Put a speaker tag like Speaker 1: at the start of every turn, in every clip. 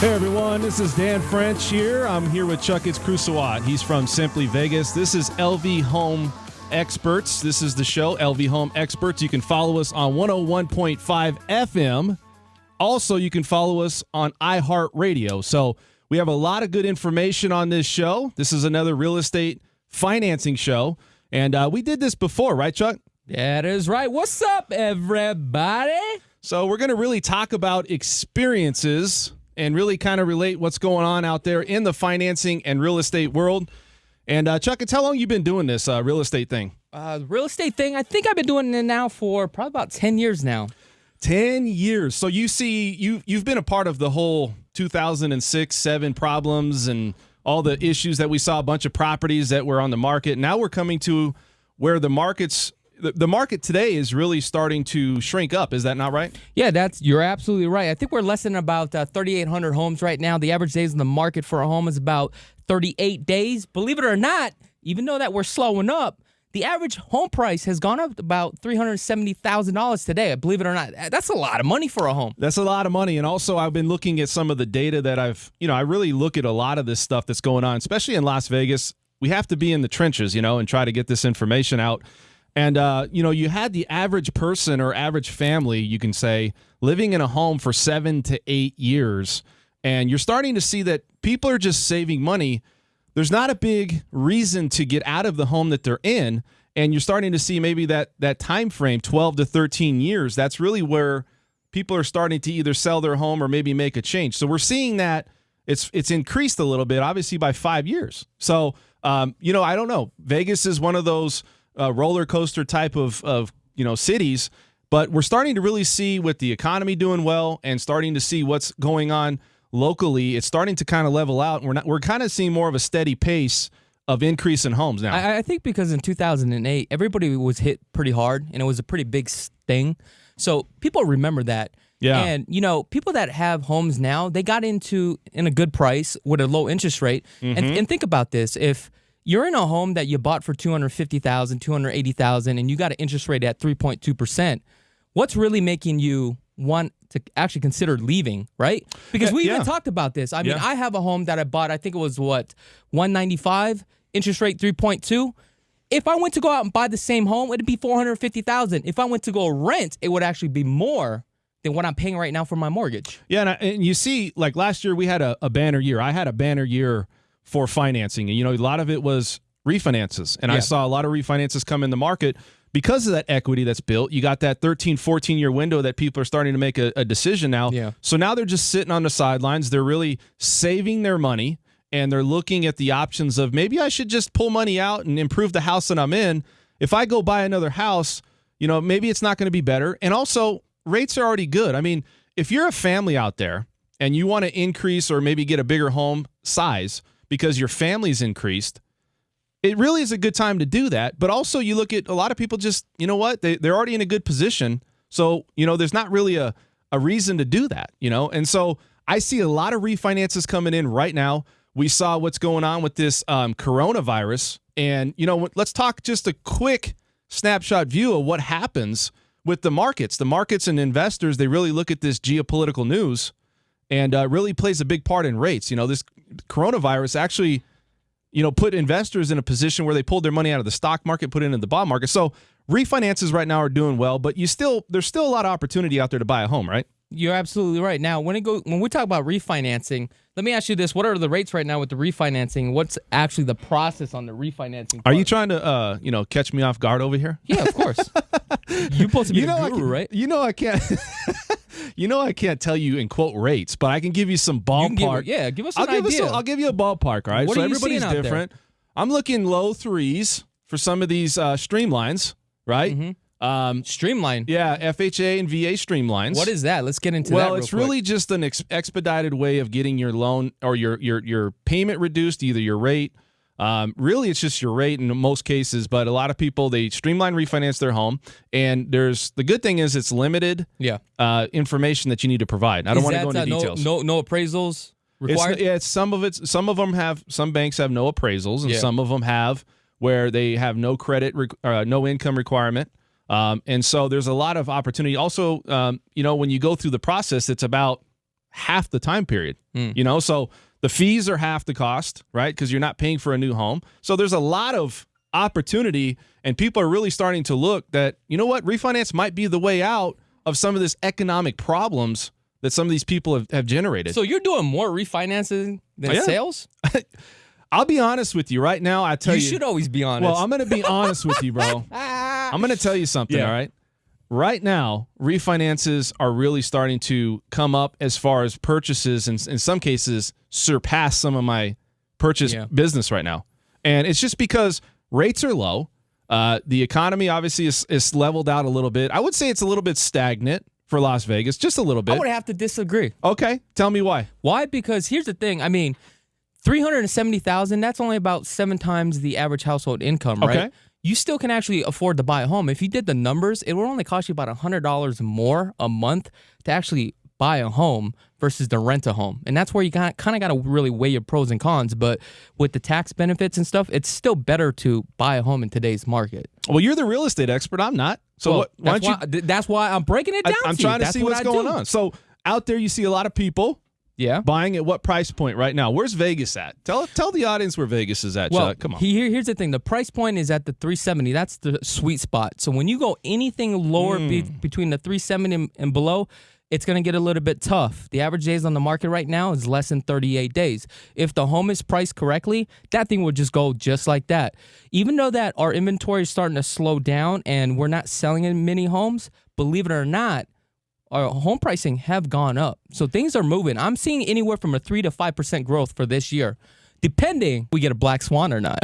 Speaker 1: Hey everyone, this is Dan French here. I'm here with Chakits Krulsawat. He's from Simply Vegas. This is LV Home Experts. This is the show, LV Home Experts. You can follow us on 101.5 FM. Also, you can follow us on iHeart Radio. So we have a lot of good information on this show. This is another real estate financing show. And we did this before, right, Chuck?
Speaker 2: That is right. What's up, everybody?
Speaker 1: So we're going to really talk about experiences and really kind of relate what's going on out there in the financing and real estate world. And Chuck, how long you been doing this real estate thing?
Speaker 2: Real estate thing, I think I've been doing it now for probably about 10 years now.
Speaker 1: 10 years. So you see, you've been a part of the whole 2006-7 problems and all the issues that we saw, a bunch of properties that were on the market. Now we're coming to where the market today is really starting to shrink up. Is that not right?
Speaker 2: Yeah, you're absolutely right. I think we're less than about 3,800 homes right now. The average days in the market for a home is about 38 days. Believe it or not, even though that we're slowing up, the average home price has gone up about $370,000 today. Believe it or not, that's a lot of money for a home.
Speaker 1: That's a lot of money. And also, I've been looking at some of the data that I really look at a lot of this stuff that's going on, especially in Las Vegas. We have to be in the trenches, and try to get this information out. And, you had the average person or average family, you can say, living in a home for 7 to 8 years. And you're starting to see that people are just saving money. There's not a big reason to get out of the home that they're in. And you're starting to see maybe that time frame, 12 to 13 years. That's really where people are starting to either sell their home or maybe make a change. So we're seeing that it's increased a little bit, obviously, by 5 years. So, I don't know. Vegas is one of those roller coaster type of cities, but we're starting to really see with the economy doing well and starting to see what's going on locally. It's starting to kind of level out, and we're kind of seeing more of a steady pace of increase in homes now.
Speaker 2: I think because in 2008, everybody was hit pretty hard, and it was a pretty big thing. So people remember that.
Speaker 1: Yeah.
Speaker 2: And, people that have homes now, they got in a good price with a low interest rate. Mm-hmm. And think about this. If you're in a home that you bought for $250,000, $280,000, and you got an interest rate at 3.2%, what's really making you want to actually consider leaving, right? Because we even talked about this. I mean, I have a home that I bought, I think it was, $195, interest rate 3.2. If I went to go out and buy the same home, it'd be $450,000. If I went to go rent, it would actually be more than what I'm paying right now for my mortgage.
Speaker 1: Yeah, and you see, like last year, we had a banner year. I had a banner year for financing. And, a lot of it was refinances. And I saw a lot of refinances come in the market because of that equity that's built. You got that 13, 14-year window that people are starting to make a decision now. Yeah. So now they're just sitting on the sidelines. They're really saving their money, and they're looking at the options of maybe I should just pull money out and improve the house that I'm in. If I go buy another house, maybe it's not going to be better. And also, rates are already good. I mean, if you're a family out there and you want to increase or maybe get a bigger home size because your family's increased, it really is a good time to do that. But also you look at a lot of people just, they're already in a good position. So, there's not really a reason to do that, And so I see a lot of refinances coming in right now. We saw what's going on with this coronavirus. And, let's talk just a quick snapshot view of what happens with the markets. The markets and investors, they really look at this geopolitical news and really plays a big part in rates. This coronavirus actually, put investors in a position where they pulled their money out of the stock market, put it into the bond market. So refinances right now are doing well, but there's still a lot of opportunity out there to buy a home, right?
Speaker 2: You're absolutely right. Now, when we talk about refinancing, let me ask you this. What are the rates right now with the refinancing? What's actually the process on the refinancing part?
Speaker 1: Are you trying to, catch me off guard over here?
Speaker 2: Yeah, of course. You're supposed to be the guru, right?
Speaker 1: I can't. I can't tell you in quote rates, but I can give you some ballpark.
Speaker 2: Give us an idea.
Speaker 1: I'll give you a ballpark, all right?
Speaker 2: What
Speaker 1: so
Speaker 2: are you
Speaker 1: everybody's
Speaker 2: seeing out
Speaker 1: different.
Speaker 2: there?
Speaker 1: I'm looking low threes for some of these streamlines, right?
Speaker 2: Mm-hmm. Streamline.
Speaker 1: Yeah, FHA and VA streamlines.
Speaker 2: What is that? Let's get into that
Speaker 1: Well,
Speaker 2: real
Speaker 1: it's
Speaker 2: quick.
Speaker 1: really just an expedited way of getting your loan or your payment reduced, either your rate. Really, it's just your rate in most cases, but a lot of people, they streamline refinance their home, and the good thing is it's limited information that you need to provide. I don't want to go into details.
Speaker 2: No appraisals required?
Speaker 1: Some of them have, some banks have no appraisals, and some of them have where they have no credit, no income requirement. And so there's a lot of opportunity. Also, when you go through the process, it's about half the time period. So the fees are half the cost, right? Because you're not paying for a new home. So there's a lot of opportunity, and people are really starting to look that, you know what, refinance might be the way out of some of this economic problems that some of these people have generated.
Speaker 2: So you're doing more refinancing than sales?
Speaker 1: I'll be honest with you right now. I tell you.
Speaker 2: You should always be honest.
Speaker 1: Well, I'm going to be honest with you, bro. I'm going to tell you something, all right? Right now, refinances are really starting to come up as far as purchases, and in some cases surpass some of my purchase business right now. And it's just because rates are low. The economy obviously is leveled out a little bit. I would say it's a little bit stagnant for Las Vegas, just a little bit.
Speaker 2: I would have to disagree.
Speaker 1: Okay, tell me why.
Speaker 2: Why? Because here's the thing. I mean, $370,000, that's only about 7 times the average household income, right?
Speaker 1: Okay.
Speaker 2: You still can actually afford to buy a home. If you did the numbers, it would only cost you about $100 more a month to actually buy a home versus to rent a home. And that's where you kind of got to really weigh your pros and cons. But with the tax benefits and stuff, it's still better to buy a home in today's market.
Speaker 1: Well, you're the real estate expert. I'm not. So
Speaker 2: that's why I'm breaking it down.
Speaker 1: I'm trying to see what's going on. So out there, you see a lot of people buying at what price point right now? Where's Vegas at? Tell the audience where Vegas is at, Chuck. Come on.
Speaker 2: Here's the thing. The price point is at the 370. That's the sweet spot. So when you go anything lower between the 370 and below, it's going to get a little bit tough. The average days on the market right now is less than 38 days. If the home is priced correctly, that thing will just go just like that. Even though that our inventory is starting to slow down and we're not selling in many homes, believe it or not, our home pricing have gone up. So things are moving. I'm seeing anywhere from a 3 to 5% growth for this year, depending if we get a black swan or not.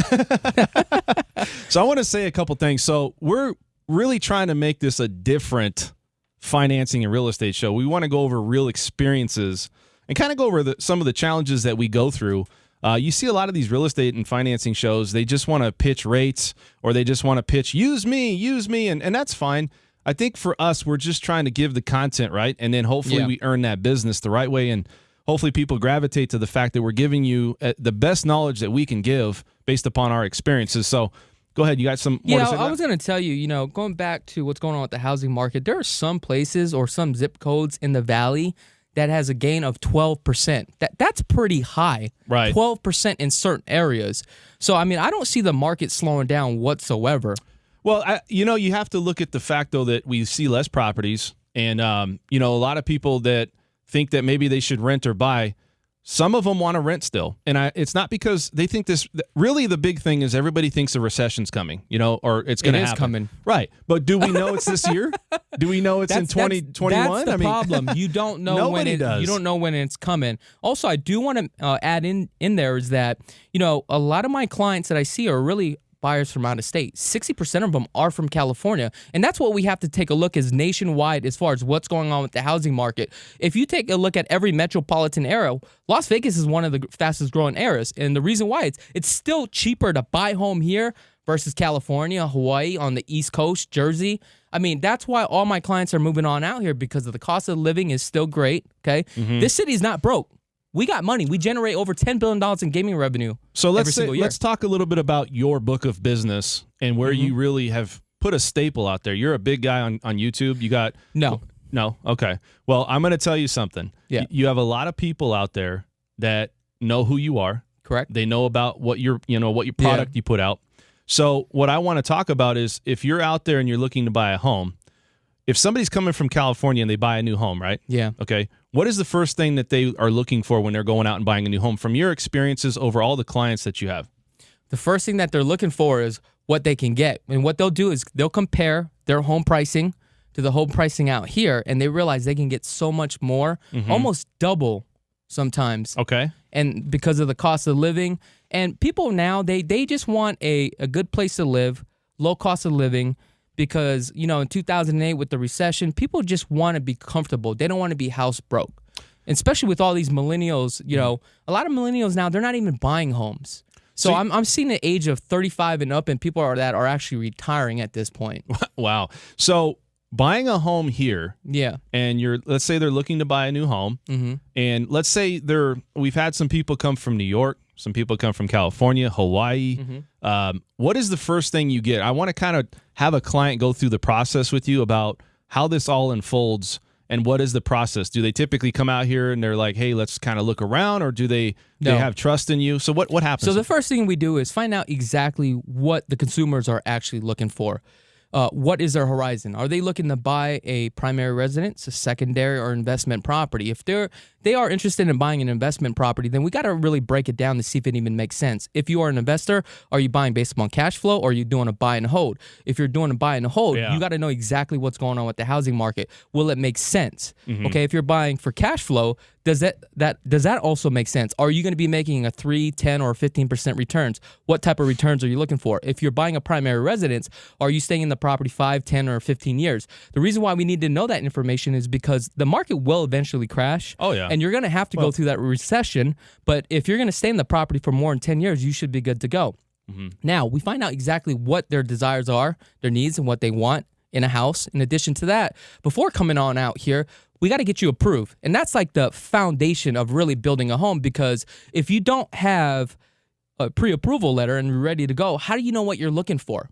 Speaker 1: So I want to say a couple things. So we're really trying to make this a different financing and real estate show. We want to go over real experiences and kind of go over some of the challenges that we go through. You see a lot of these real estate and financing shows, they just want to pitch rates, or they just want to pitch, use me, and that's fine. I think for us, we're just trying to give the content, right? And then hopefully we earn that business the right way, and hopefully people gravitate to the fact that we're giving you the best knowledge that we can give based upon our experiences. So go ahead. You got some more to say?
Speaker 2: I was going to tell you, going back to what's going on with the housing market, there are some places or some zip codes in the valley that has a gain of 12%. That's pretty high.
Speaker 1: Right.
Speaker 2: 12% in certain areas. So, I mean, I don't see the market slowing down whatsoever.
Speaker 1: Well, you have to look at the fact, though, that we see less properties, and, a lot of people that think that maybe they should rent or buy, some of them want to rent still. And it's not because they think this. Really, the big thing is everybody thinks a recession's coming, or it's going to happen.
Speaker 2: It is coming.
Speaker 1: Right. But do we know it's this year? Do we know it's in 2021?
Speaker 2: That's the problem. You don't know when
Speaker 1: does.
Speaker 2: You don't know when it's coming. Also, I do want to add in there is that, a lot of my clients that I see are really buyers from out of state. 60% of them are from California. And that's what we have to take a look is nationwide as far as what's going on with the housing market. If you take a look at every metropolitan area, Las Vegas is one of the fastest growing areas. And the reason why it's still cheaper to buy home here versus California, Hawaii, on the East Coast, Jersey. I mean, that's why all my clients are moving on out here, because of the cost of living is still great. Okay. This city's not broke. We got money. We generate over $10 billion in gaming revenue.
Speaker 1: So let's talk a little bit about your book of business and where you really have put a staple out there. You're a big guy on YouTube. You got
Speaker 2: No.
Speaker 1: Okay. Well, I'm going to tell you something.
Speaker 2: Yeah.
Speaker 1: You have a lot of people out there that know who you are.
Speaker 2: Correct.
Speaker 1: They know about what your product you put out. So what I want to talk about is if you're out there and you're looking to buy a home, if somebody's coming from California and they buy a new home, right?
Speaker 2: Yeah.
Speaker 1: Okay. What is the first thing that they are looking for when they're going out and buying a new home from your experiences over all the clients that you have?
Speaker 2: The first thing that they're looking for is what they can get. And what they'll do is they'll compare their home pricing to the home pricing out here, and they realize they can get so much more, almost double sometimes.
Speaker 1: Okay.
Speaker 2: And because of the cost of living. And people now, they just want a good place to live, low cost of living. Because, in 2008 with the recession, people just want to be comfortable. They don't want to be house broke. And especially with all these millennials, a lot of millennials now, they're not even buying homes. So I'm seeing the age of 35 and up, and people are actually retiring at this point.
Speaker 1: Wow. So buying a home here, and let's say they're looking to buy a new home, and let's say we've had some people come from New York, some people come from California, Hawaii. What is the first thing you get? I want to kind of have a client go through the process with you about how this all unfolds And what is the process? Do they typically come out here and they're like, hey, let's kind of look around, or do they have trust in you? So what happens?
Speaker 2: So the first thing we do is find out exactly what the consumers are actually looking for. What is their horizon? Are they looking to buy a primary residence, a secondary, or investment property? If they are interested in buying an investment property, then we got to really break it down to see if it even makes sense. If you are an investor, are you buying based upon cash flow, or are you doing a buy and hold? If you're doing a buy and hold, you got to know exactly what's going on with the housing market. Will it make sense? Okay, if you're buying for cash flow, does that also make sense? Are you going to be making a 3, 10, or 15% returns? What type of returns are you looking for? If you're buying a primary residence, are you staying in the property 5, 10, or 15 years? The reason why we need to know that information is because the market will eventually crash.
Speaker 1: Oh, yeah.
Speaker 2: And you're going to have to go through that recession. But if you're going to stay in the property for more than 10 years, you should be good to go. Now, we find out exactly what their desires are, their needs, and what they want in a house. In addition to that, before coming on out here, we got to get you approved. And that's like the foundation of really building a home, because if you don't have a pre-approval letter and you're ready to go, how do you know what you're looking for?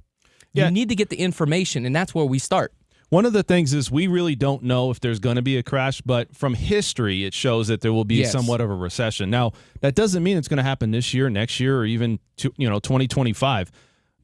Speaker 2: You need to get the information, and that's where we start.
Speaker 1: One of the things is we really don't know if there's going to be a crash, but from history, it shows that there will be somewhat of a recession. Now, that doesn't mean it's going to happen this year, next year, or even 2025.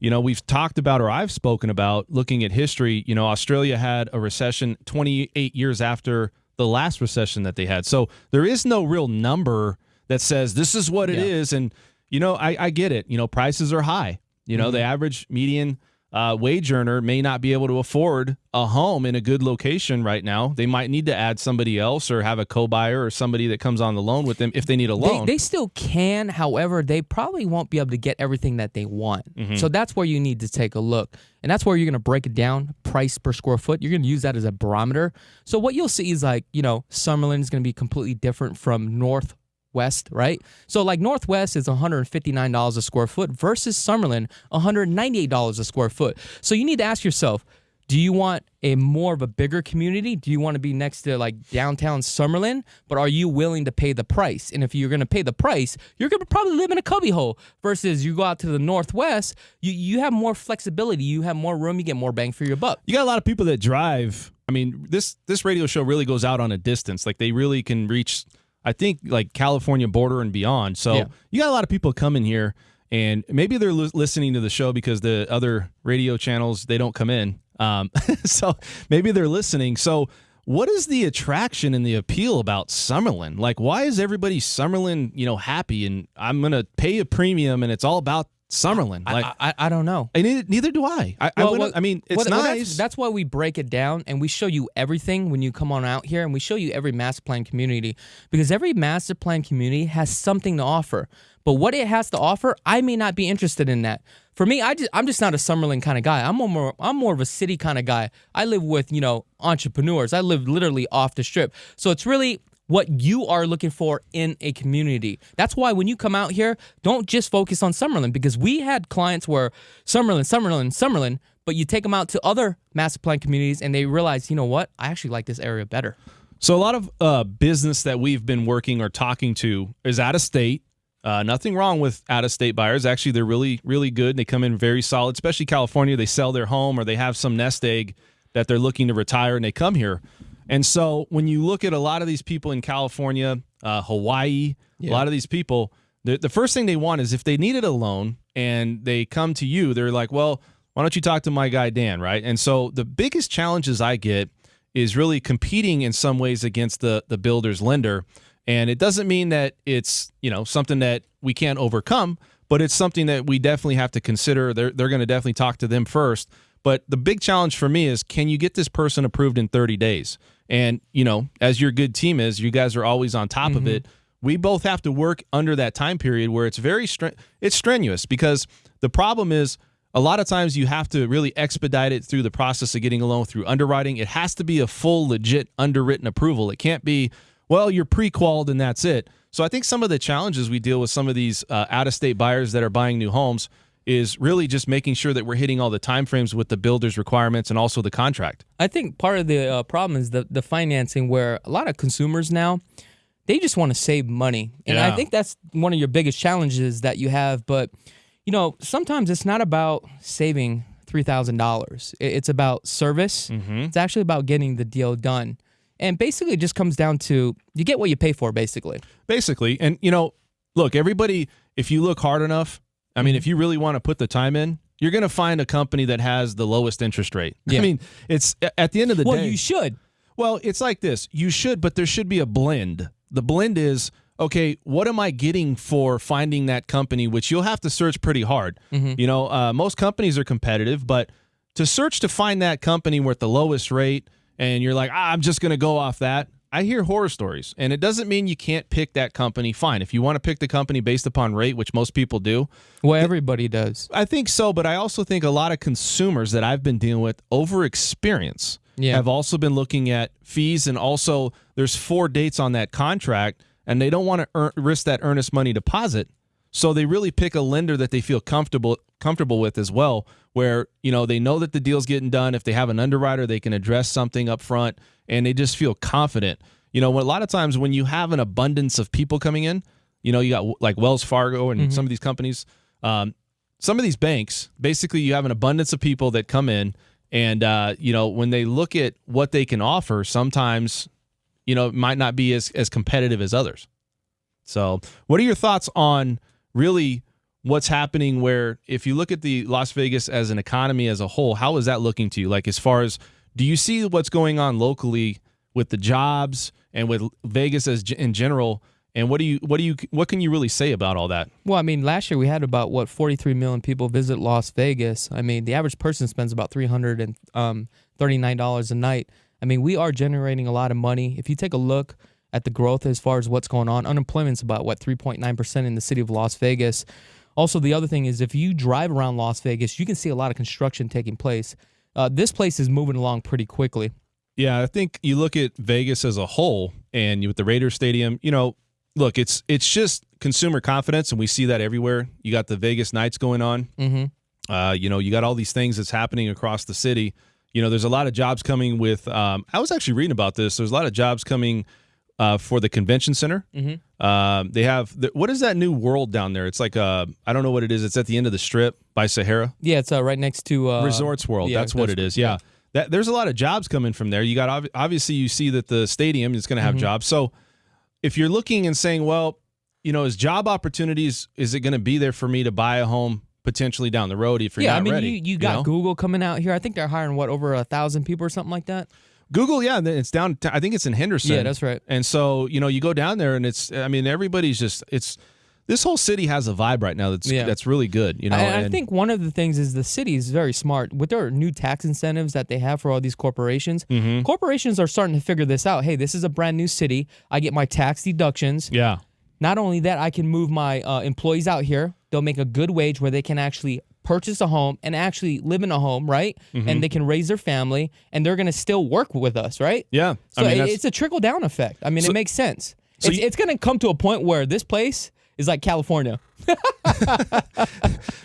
Speaker 1: We've talked about, or I've spoken about, looking at history. Australia had a recession 28 years after the last recession that they had. So there is no real number that says this is what it is. And, I get it. Prices are high. The average median wage earner may not be able to afford a home in a good location right now. They might need to add somebody else or have a co-buyer or somebody that comes on the loan with them if they need a loan.
Speaker 2: They still can. However, they probably won't be able to get everything that they want. So that's where you need to take a look. And that's where you're going to break it down, price per square foot. You're going to use that as a barometer. So what you'll see is Summerlin is going to be completely different from Northwest, right? So like Northwest is $159 a square foot versus Summerlin, $198 a square foot. So you need to ask yourself, do you want a more of a bigger community? Do you want to be next to like downtown Summerlin? But are you willing to pay the price? And if you're going to pay the price, you're going to probably live in a cubbyhole versus you go out to the Northwest, you have more flexibility, you have more room, you get more bang for your buck.
Speaker 1: You got a lot of people that drive. I mean, this radio show really goes out on a distance. Like they really can reach, I think, like California border and beyond. So you got a lot of people coming here, and maybe they're listening to the show because the other radio channels, they don't come in. So maybe they're listening. So what is the attraction and the appeal about Summerlin? Like, why is everybody Summerlin, happy, and I'm going to pay a premium and it's all about Summerlin? Like,
Speaker 2: I don't know.
Speaker 1: Neither do I. It's nice.
Speaker 2: That's why we break it down and we show you everything when you come on out here, and we show you every master plan community, because every master plan community has something to offer. But what it has to offer, I may not be interested in that. For me, I'm just not a Summerlin kind of guy. I'm more of a city kind of guy. I live with, entrepreneurs. I live literally off the strip. So it's really what you are looking for in a community. That's why when you come out here, don't just focus on Summerlin, because we had clients where Summerlin, but you take them out to other master plan communities and they realize, you know what, I actually like this area better.
Speaker 1: So a lot of business that we've been working or talking to is out of state. Nothing wrong with out-of-state buyers. Actually, they're really, really good. They come in very solid, especially California. They sell their home or they have some nest egg that they're looking to retire, and they come here. And so when you look at a lot of these people in California, Hawaii, a lot of these people, the first thing they want is if they needed a loan and they come to you, they're like, well, why don't you talk to my guy Dan, right? And so the biggest challenges I get is really competing in some ways against the builder's lender. And it doesn't mean that it's, something that we can't overcome, but it's something that we definitely have to consider. They're going to definitely talk to them first. But the big challenge for me is, can you get this person approved in 30 days? And, as your good team is, you guys are always on top of it. We both have to work under that time period where it's it's strenuous, because the problem is a lot of times you have to really expedite it through the process of getting a loan through underwriting. It has to be a full, legit underwritten approval. It can't be, well, you're pre-qualified and that's it. So I think some of the challenges we deal with some of these out-of-state buyers that are buying new homes is really just making sure that we're hitting all the timeframes with the builder's requirements and also the contract.
Speaker 2: I think part of the problem is the financing, where a lot of consumers now, they just want to save money. And I think that's one of your biggest challenges that you have. But, sometimes it's not about saving $3,000. It's about service. It's actually about getting the deal done. And basically it just comes down to you get what you pay for, basically.
Speaker 1: Basically. And, look, everybody, if you look hard enough, I mean, if you really want to put the time in, you're going to find a company that has the lowest interest rate. Yeah. I mean, it's at the end of the day.
Speaker 2: Well, you should.
Speaker 1: Well, it's like this. You should, but there should be a blend. The blend is, okay, what am I getting for finding that company, which you'll have to search pretty hard. Most companies are competitive, but to search to find that company with the lowest rate, and you're like, I'm just going to go off that. I hear horror stories, and it doesn't mean you can't pick that company. Fine. If you want to pick the company based upon rate, which most people do.
Speaker 2: Well, everybody does.
Speaker 1: I think so, but I also think a lot of consumers that I've been dealing with over experience have also been looking at fees, and also there's 4 dates on that contract, and they don't want to risk that earnest money deposit. So they really pick a lender that they feel comfortable with as well, where they know that the deal's getting done. If they have an underwriter, they can address something up front, and they just feel confident. A lot of times when you have an abundance of people coming in, you got like Wells Fargo and some of these companies, some of these banks, basically you have an abundance of people that come in, and when they look at what they can offer, sometimes it might not be as competitive as others. So what are your thoughts on really what's happening, where if you look at the Las Vegas as an economy as a whole, how is that looking to you? Like, as far as, do you see what's going on locally with the jobs and with Vegas in general? And what can you really say about all that?
Speaker 2: Well, I mean, last year we had about 43 million people visit Las Vegas. I mean, the average person spends about $339 a night. I mean, we are generating a lot of money. If you take a look at the growth as far as what's going on, unemployment's about 3.9% in the city of Las Vegas. Also, the other thing is, if you drive around Las Vegas, you can see a lot of construction taking place. This place is moving along pretty quickly.
Speaker 1: Yeah, I think you look at Vegas as a whole, and with the Raiders Stadium, look, it's just consumer confidence, and we see that everywhere. You got the Vegas Nights going on. Mm-hmm. You got all these things that's happening across the city. There's a lot of jobs coming with. I was actually reading about this. There's a lot of jobs coming for the convention center. Mm-hmm. They have what is that new world down there? It's like I don't know what it is. It's at the end of the Strip by Sahara.
Speaker 2: Yeah, it's right next to
Speaker 1: Resorts World. Yeah, that's what it is. Yeah. There's a lot of jobs coming from there. You got obviously you see that the stadium is going to have jobs. So if you're looking and saying, well, is job opportunities, is it going to be there for me to buy a home potentially down the road if you're not ready?
Speaker 2: You got Google coming out here. I think they're hiring over 1,000 people or something like that.
Speaker 1: Google, yeah, it's down. I think it's in Henderson.
Speaker 2: Yeah, that's right.
Speaker 1: And so you go down there, and everybody's just this whole city has a vibe right now that's really good. And
Speaker 2: I think one of the things is the city is very smart with their new tax incentives that they have for all these corporations. Mm-hmm. Corporations are starting to figure this out. Hey, this is a brand new city. I get my tax deductions.
Speaker 1: Yeah.
Speaker 2: Not only that, I can move my employees out here. They'll make a good wage where they can actually purchase a home and actually live in a home, right? Mm-hmm. And they can raise their family, and they're going to still work with us, right?
Speaker 1: Yeah.
Speaker 2: So it's a trickle-down effect. I mean, it makes sense. It's going to come to a point where this place is like California.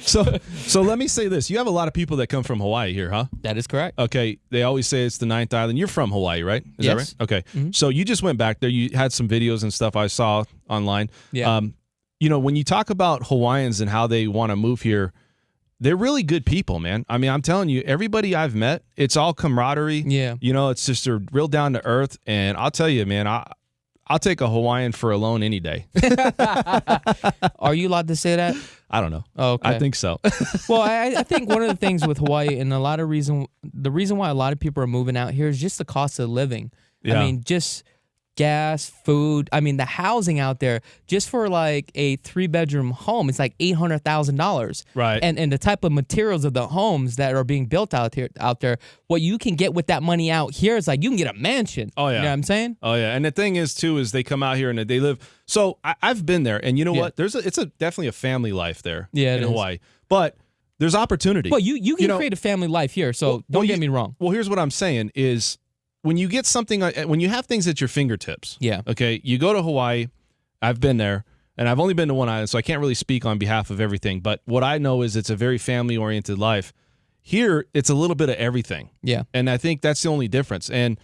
Speaker 1: So let me say this. You have a lot of people that come from Hawaii here, huh?
Speaker 2: That is correct.
Speaker 1: Okay. They always say it's the 9th island. You're from Hawaii, right? Is that right? Okay. Mm-hmm. So you just went back there. You had some videos and stuff I saw online.
Speaker 2: Yeah.
Speaker 1: When you talk about Hawaiians and how they want to move here, they're really good people, man. I mean, I'm telling you, everybody I've met, it's all camaraderie.
Speaker 2: Yeah.
Speaker 1: It's just a real down to earth. And I'll tell you, man, I'll take a Hawaiian for a loan any day.
Speaker 2: Are you allowed to say that?
Speaker 1: I don't know.
Speaker 2: Oh, okay.
Speaker 1: I think so.
Speaker 2: Well, I think one of the things with Hawaii, and the reason why a lot of people are moving out here is just the cost of living.
Speaker 1: Yeah.
Speaker 2: I mean, just gas, food. I mein, the housing out there, just for like a 3-bedroom home, it's like $800,000.
Speaker 1: Right.
Speaker 2: And the type of materials of the homes that are being built out there, what you can get with that money out here is like you can get a mansion.
Speaker 1: Oh, yeah.
Speaker 2: You know what I'm saying?
Speaker 1: Oh, yeah. And the thing is, too, is they come out here and they live. So I've been there, and you know what? It's definitely a family life there in Hawaii. But there's opportunity.
Speaker 2: Well, you can create a family life here, so don't get me wrong.
Speaker 1: Well, here's what I'm saying is, when you get something, when you have things at your fingertips, okay, you go to Hawaii. I've been there, and I've only been to one island, so I can't really speak on behalf of everything. But what I know is it's a very family-oriented life. Here, it's a little bit of everything.
Speaker 2: Yeah.
Speaker 1: And I think that's the only difference. And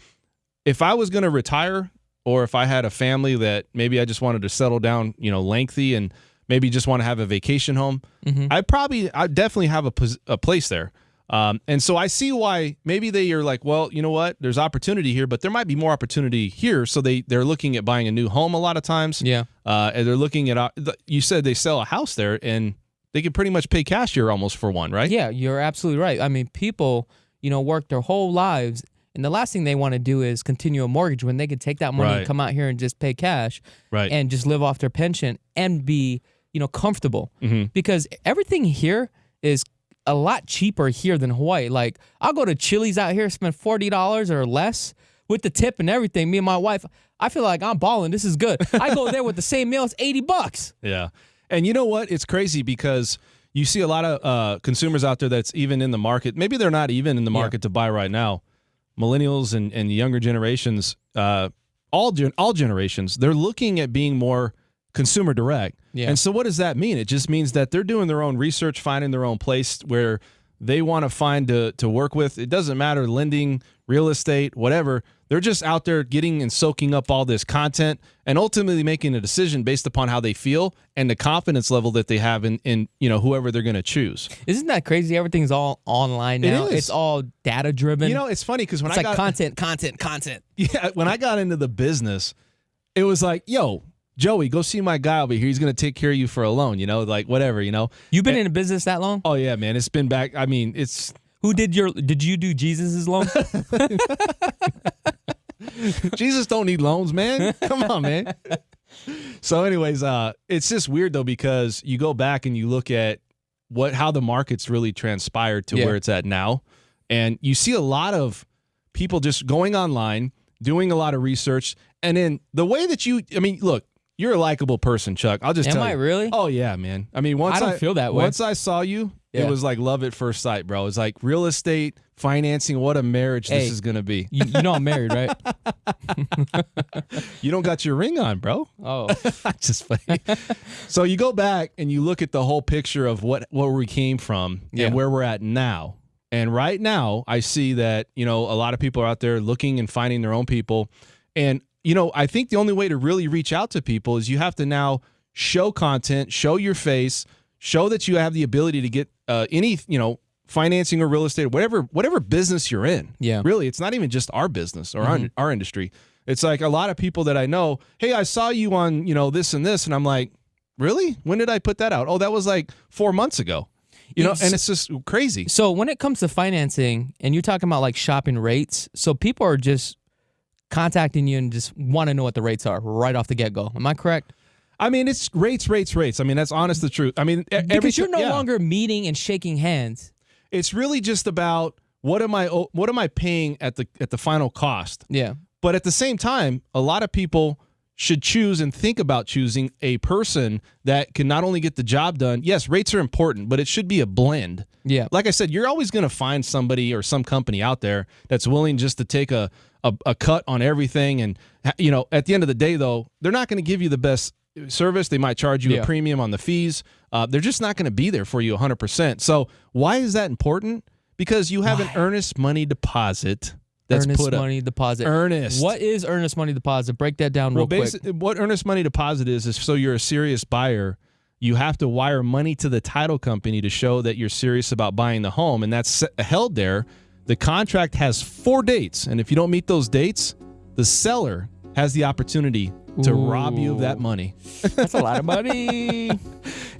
Speaker 1: if I was going to retire, or if I had a family that maybe I just wanted to settle down, lengthy, and maybe just want to have a vacation home, I'd definitely have a place there. And so I see why maybe they are like, well, you know what? There's opportunity here, but there might be more opportunity here. So they're looking at buying a new home a lot of times.
Speaker 2: Yeah.
Speaker 1: And they're looking at, you said they sell a house there and they can pretty much pay cash here almost for one, right?
Speaker 2: Yeah, you're absolutely right. I mean, people, work their whole lives, and the last thing they want to do is continue a mortgage when they could take that money and come out here and just pay cash and just live off their pension and be, comfortable. Because everything here is a lot cheaper here than Hawaii. Like, I'll go to Chili's out here, spend $40 or less with the tip and everything. Me and my wife, I feel like I'm balling. This is good. I go there with the same meal. It's $80.
Speaker 1: Yeah. And you know what? It's crazy because you see a lot of consumers out there that's even in the market. Maybe they're not even in the market to buy right now. Millennials and the younger generations, all generations, they're looking at being more consumer direct. Yeah. And so what does that mean? It just means that they're doing their own research, finding their own place where they want to find to work with. It doesn't matter, lending, real estate, whatever. They're just out there getting and soaking up all this content and ultimately making a decision based upon how they feel and the confidence level that they have in whoever they're going to choose.
Speaker 2: Isn't that crazy? Everything's all online now. It's all data driven.
Speaker 1: It's funny because when
Speaker 2: it's like content.
Speaker 1: Yeah, when I got into the business, it was like, yo, Joey, go see my guy over here. He's going to take care of you for a loan, like whatever,
Speaker 2: You've been in business that long?
Speaker 1: Oh, yeah, man. It's been back. I mean, it's...
Speaker 2: Did you do Jesus's loan?
Speaker 1: Jesus don't need loans, man. Come on, man. So anyways, it's just weird though, because you go back and you look at how the market's really transpired to where it's at now. And you see a lot of people just going online, doing a lot of research. And then the way that look, you're a likable person, Chuck. I'll just tell you.
Speaker 2: Am I really?
Speaker 1: Oh yeah, man. I mean,
Speaker 2: I don't feel that way.
Speaker 1: Once I saw you, it was like love at first sight, bro. It's like real estate, financing, what a marriage this is going to be.
Speaker 2: You know I'm married, right?
Speaker 1: You don't got your ring on, bro.
Speaker 2: Oh.
Speaker 1: Just funny. So you go back and you look at the whole picture of what we came from and where we're at now. And right now, I see that, a lot of people are out there looking and finding their own people. And, I think the only way to really reach out to people is you have to now show content, show your face, show that you have the ability to get any, financing or real estate, whatever business you're in. Yeah. Really, it's not even just our business or our industry. It's like a lot of people that I know, hey, I saw you on, this and this. And I'm like, really? When did I put that out? Oh, that was like 4 months ago. And it's just crazy.
Speaker 2: So when it comes to financing and you're talking about like shopping rates, so people are just contacting you and just want to know what the rates are right off the get-go. Am I correct?
Speaker 1: I mean, it's rates. I mean, that's honest the truth. I mean,
Speaker 2: because you're no longer meeting and shaking hands.
Speaker 1: It's really just about what am I paying at the final cost.
Speaker 2: Yeah.
Speaker 1: But at the same time, a lot of people should choose and think about choosing a person that can not only get the job done. Yes, rates are important, but it should be a blend.
Speaker 2: Yeah.
Speaker 1: Like I said, you're always going to find somebody or some company out there that's willing just to take a cut on everything. And, at the end of the day, though, they're not going to give you the best service. They might charge you a premium on the fees. They're just not going to be there for you 100%. So why is that important? Because you have an earnest money deposit. That's
Speaker 2: earnest money deposit.
Speaker 1: Earnest.
Speaker 2: What is earnest money deposit? Break that down real quick.
Speaker 1: What earnest money deposit is so you're a serious buyer, you have to wire money to the title company to show that you're serious about buying the home, and that's held there. The contract has 4 dates, and if you don't meet those dates, the seller has the opportunity to rob you of that money.
Speaker 2: That's a lot of money.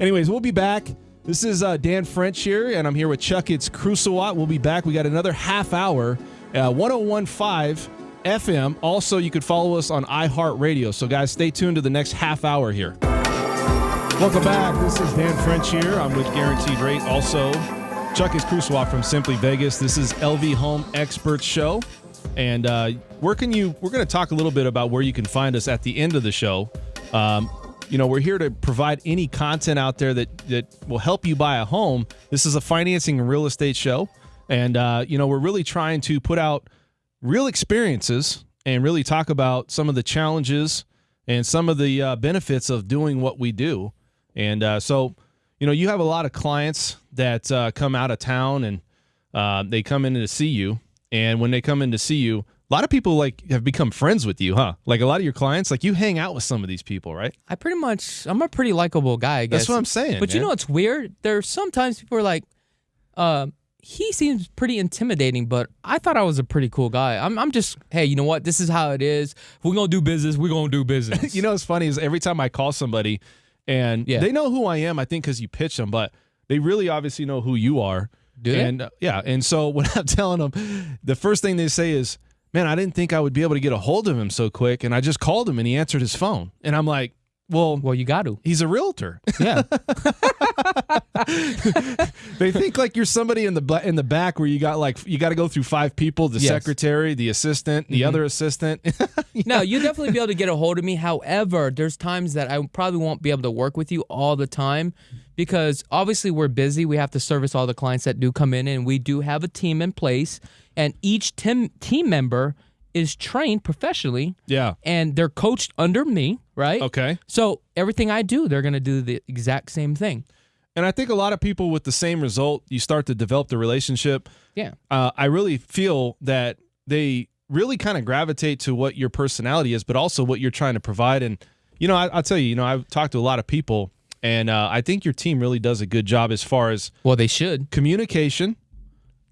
Speaker 1: Anyways, we'll be back. This is Dan French here, and I'm here with Chakits Krulsawat. We'll be back. We got another half hour. 1015 FM. Also, you could follow us on iHeart Radio. So, guys, stay tuned to the next half hour here. Welcome back. This is Dan French here. I'm with Guaranteed Rate. Also, Chakits Krulsawat from Simply Vegas. This is LV Home Experts Show. And we're going to talk a little bit about where you can find us at the end of the show. We're here to provide any content out there that will help you buy a home. This is a financing and real estate show. And, we're really trying to put out real experiences and really talk about some of the challenges and some of the benefits of doing what we do. And so, you have a lot of clients that come out of town and they come in to see you. And when they come in to see you, a lot of people have become friends with you, huh? Like a lot of your clients, you hang out with some of these people, right?
Speaker 2: I'm a pretty likable guy, I guess.
Speaker 1: That's what I'm saying.
Speaker 2: But
Speaker 1: man.
Speaker 2: It's weird. There's sometimes people are like, he seems pretty intimidating, but I thought I was a pretty cool guy. I'm just, hey, you know what? This is how it is. If we're going to do business, we're going to do business.
Speaker 1: You know what's funny is every time I call somebody and they know who I am, I think because you pitch them, but they really obviously know who you are.
Speaker 2: Do they?
Speaker 1: And and so when I'm telling them, the first thing they say is, man, I didn't think I would be able to get a hold of him so quick, and I just called him and he answered his phone. And I'm like, well,
Speaker 2: you got to.
Speaker 1: He's a realtor.
Speaker 2: Yeah.
Speaker 1: They think like you're somebody in the back where you got to go through 5 people, the secretary, the assistant, the other assistant.
Speaker 2: No, you'll definitely be able to get a hold of me. However, there's times that I probably won't be able to work with you all the time because obviously we're busy. We have to service all the clients that do come in, and we do have a team in place, and each team member is trained professionally.
Speaker 1: Yeah.
Speaker 2: And they're coached under me, right?
Speaker 1: Okay.
Speaker 2: So everything I do, they're going to do the exact same thing.
Speaker 1: And I think a lot of people with the same result, you start to develop the relationship.
Speaker 2: Yeah.
Speaker 1: I really feel that they really kind of gravitate to what your personality is, but also what you're trying to provide. And, I'll tell you, I've talked to a lot of people, and I think your team really does a good job as far as
Speaker 2: they should.
Speaker 1: Communication,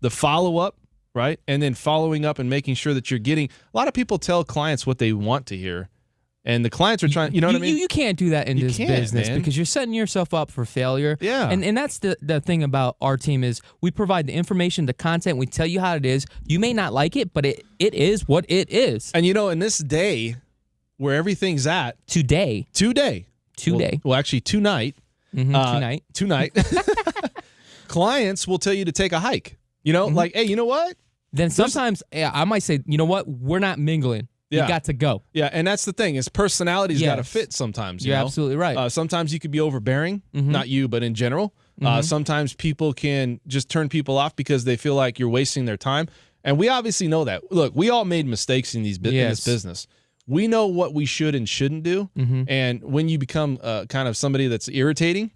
Speaker 1: the follow-up, right? And then following up and making sure that you're getting – a lot of people tell clients what they want to hear. And the clients are trying, what I mean?
Speaker 2: You can't do that in this business, man, because you're setting yourself up for failure.
Speaker 1: Yeah.
Speaker 2: And that's the thing about our team is we provide the information, the content, we tell you how it is. You may not like it, but it is what it is.
Speaker 1: And in this day where everything's at.
Speaker 2: Today.
Speaker 1: Well, actually tonight.
Speaker 2: Mm-hmm,
Speaker 1: tonight. Clients will tell you to take a hike. Like, hey, you know what?
Speaker 2: Then sometimes I might say, you know what? We're not mingling. You got to go.
Speaker 1: Yeah, and that's the thing is personalities got to fit sometimes.
Speaker 2: You're absolutely right.
Speaker 1: Sometimes you could be overbearing, not you, but in general. Sometimes people can just turn people off because they feel like you're wasting their time. And we obviously know that. Look, we all made mistakes in this business. We know what we should and shouldn't do. And when you become kind of somebody that's irritating,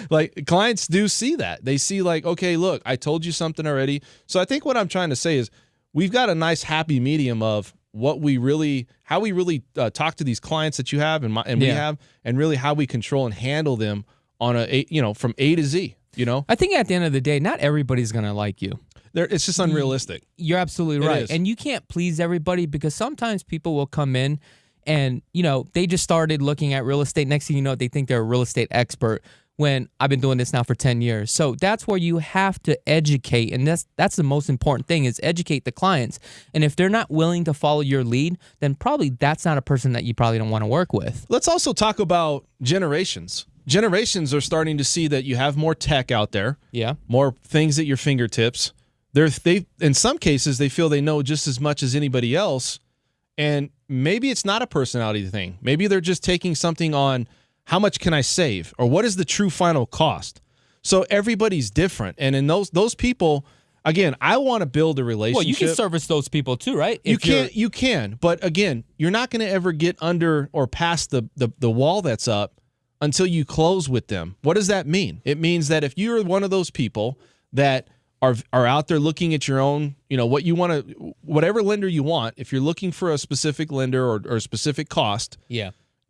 Speaker 1: like clients do see that. They see like, okay, look, I told you something already. So I think what I'm trying to say is we've got a nice happy medium of how we really talk to these clients that you have and we have, and really how we control and handle them on from A to Z.
Speaker 2: I think at the end of the day, not everybody's gonna like you.
Speaker 1: It's just unrealistic.
Speaker 2: You're absolutely right, and you can't please everybody because sometimes people will come in and they just started looking at real estate. Next thing you know, they think they're a real estate expert. When I've been doing this now for 10 years. So that's where you have to educate. And that's the most important thing is educate the clients. And if they're not willing to follow your lead, then probably that's not a person that you probably don't want to work with.
Speaker 1: Let's also talk about generations. Generations are starting to see that you have more tech out there.
Speaker 2: Yeah.
Speaker 1: More things at your fingertips. They in some cases, they feel they know just as much as anybody else. And maybe it's not a personality thing. Maybe they're just taking something on how much can I save? Or what is the true final cost? So everybody's different. And in those people, again, I want to build a relationship.
Speaker 2: Well, you can service those people too, right?
Speaker 1: You can. But again, you're not going to ever get under or past the wall that's up until you close with them. What does that mean? It means that if you're one of those people that are out there looking at your own, what you want to, whatever lender you want, if you're looking for a specific lender or a specific cost,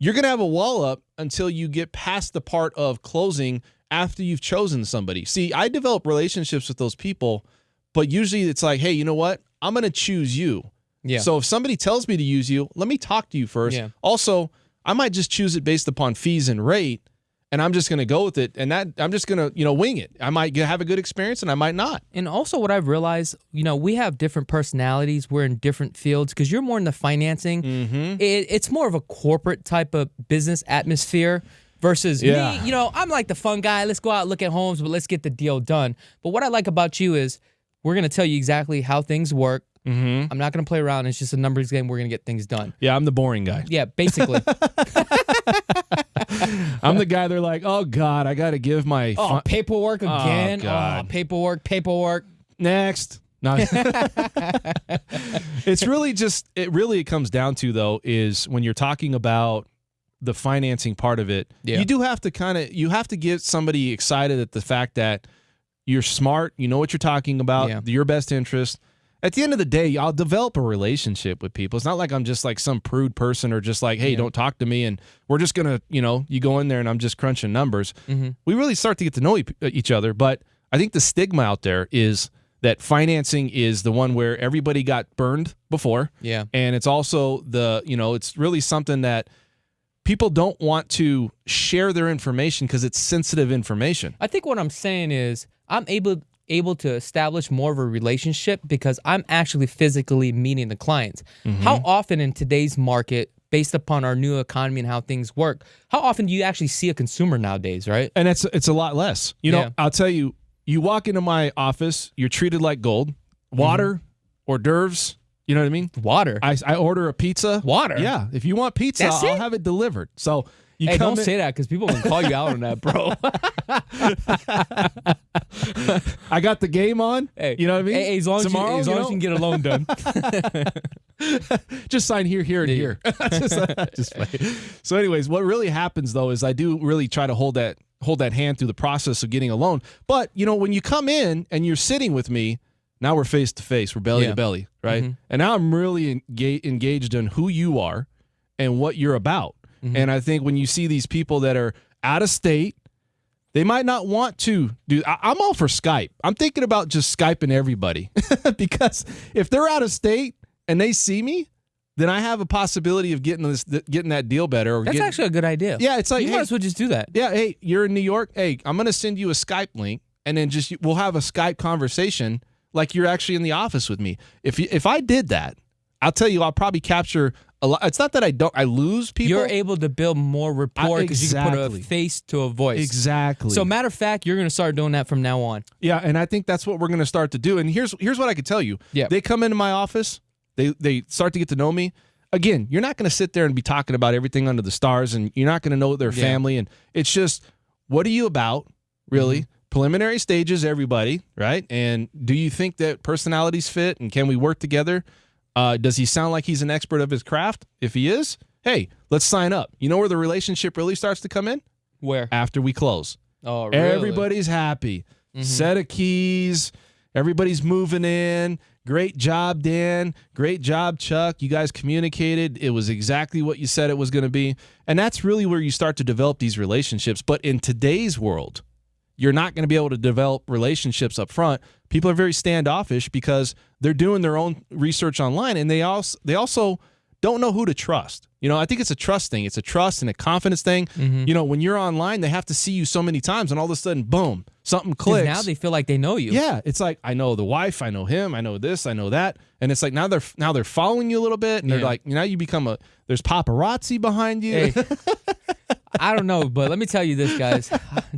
Speaker 1: you're going to have a wall up until you get past the part of closing after you've chosen somebody. See, I develop relationships with those people, but usually it's like, hey, you know what? I'm going to choose you. Yeah. So if somebody tells me to use you, let me talk to you first. Yeah. Also, I might just choose it based upon fees and rate, and I'm just going to go with it, and that I'm just going to, wing it. I might have a good experience, and I might not.
Speaker 2: And also what I've realized, we have different personalities. We're in different fields because you're more in the financing. Mm-hmm. It's more of a corporate type of business atmosphere versus me. I'm like the fun guy. Let's go out, look at homes, but let's get the deal done. But what I like about you is we're going to tell you exactly how things work. Mm-hmm. I'm not going to play around. It's just a numbers game. We're going to get things done.
Speaker 1: Yeah, I'm the boring guy.
Speaker 2: Yeah, basically.
Speaker 1: I'm the guy they're like, oh, God, I got to give my...
Speaker 2: paperwork again.
Speaker 1: Oh, God.
Speaker 2: Paperwork.
Speaker 1: Next. No. It's really just... It comes down to, though, is when you're talking about the financing part of it, you do have to you have to get somebody excited at the fact that you're smart, you know what you're talking about, your best interest. At the end of the day, I'll develop a relationship with people. It's not like I'm just like some prude person or just like, hey, don't talk to me and we're just going to, you go in there and I'm just crunching numbers. Mm-hmm. We really start to get to know each other. But I think the stigma out there is that financing is the one where everybody got burned before.
Speaker 2: Yeah.
Speaker 1: And it's also it's really something that people don't want to share their information because it's sensitive information.
Speaker 2: I think what I'm saying is I'm able to establish more of a relationship because I'm actually physically meeting the clients. How often in today's market, based upon our new economy and how things work, how often do you actually see a consumer nowadays, right?
Speaker 1: And it's a lot less. I'll tell you, you walk into my office, you're treated like gold. Water, hors d'oeuvres, you know what I mean?
Speaker 2: Water.
Speaker 1: I order a pizza.
Speaker 2: Water?
Speaker 1: Yeah. If you want pizza,
Speaker 2: That's
Speaker 1: I'll
Speaker 2: it?
Speaker 1: have it delivered. So
Speaker 2: Hey, don't say that because people can call you out on that, bro.
Speaker 1: I got the game on.
Speaker 2: Hey,
Speaker 1: you know what I mean?
Speaker 2: Hey, as long
Speaker 1: Tomorrow,
Speaker 2: as you can get a loan done.
Speaker 1: Just sign here, here, and here. just play. So anyways, what really happens though is I do really try to hold that hand through the process of getting a loan. But when you come in and you're sitting with me, now we're face to face, we're belly to belly, right? And now I'm really engaged in who you are and what you're about. And I think when you see these people that are out of state, they might not want to do. I'm all for Skype. I'm thinking about just Skyping everybody because if they're out of state and they see me, then I have a possibility of getting that deal better.
Speaker 2: That's actually a good idea.
Speaker 1: Yeah, it's like,
Speaker 2: you might as well just do that.
Speaker 1: Yeah, hey, you're in New York. Hey, I'm going to send you a Skype link, and then we'll have a Skype conversation like you're actually in the office with me. If I did that, I'll tell you, I'll probably capture a lot. It's not that I lose people.
Speaker 2: You're able to build more rapport because you can put a face to a voice.
Speaker 1: Exactly.
Speaker 2: So matter of fact, you're going to start doing that from now on.
Speaker 1: Yeah, and I think that's what we're going to start to do. And here's what I can tell you.
Speaker 2: Yeah.
Speaker 1: They come into my office. They start to get to know me. Again, you're not going to sit there and be talking about everything under the stars, and you're not going to know their family. And it's just, what are you about, really? Preliminary stages, everybody, right? And do you think that personalities fit, and can we work together? Does he sound like he's an expert of his craft? If he is, hey, let's sign up. You know where the relationship really starts to come in?
Speaker 2: Where?
Speaker 1: After we close.
Speaker 2: Oh, really?
Speaker 1: Everybody's happy. Set of keys. Everybody's moving in. Great job, Dan. Great job, Chuck. You guys communicated. It was exactly what you said it was going to be. And that's really where you start to develop these relationships. But in today's world, you're not going to be able to develop relationships up front. People are very standoffish because they're doing their own research online, and they also don't know who to trust. I think it's a trust thing. It's a trust and a confidence thing. When you're online, they have to see you so many times, and all of a sudden, boom, something clicks.
Speaker 2: Now they feel like they know you.
Speaker 1: Yeah, it's like, I know the wife, I know him, I know this, I know that, and it's like now they're following you a little bit, and they're like, now you become there's paparazzi behind you.
Speaker 2: Hey, I don't know, but let me tell you this, guys.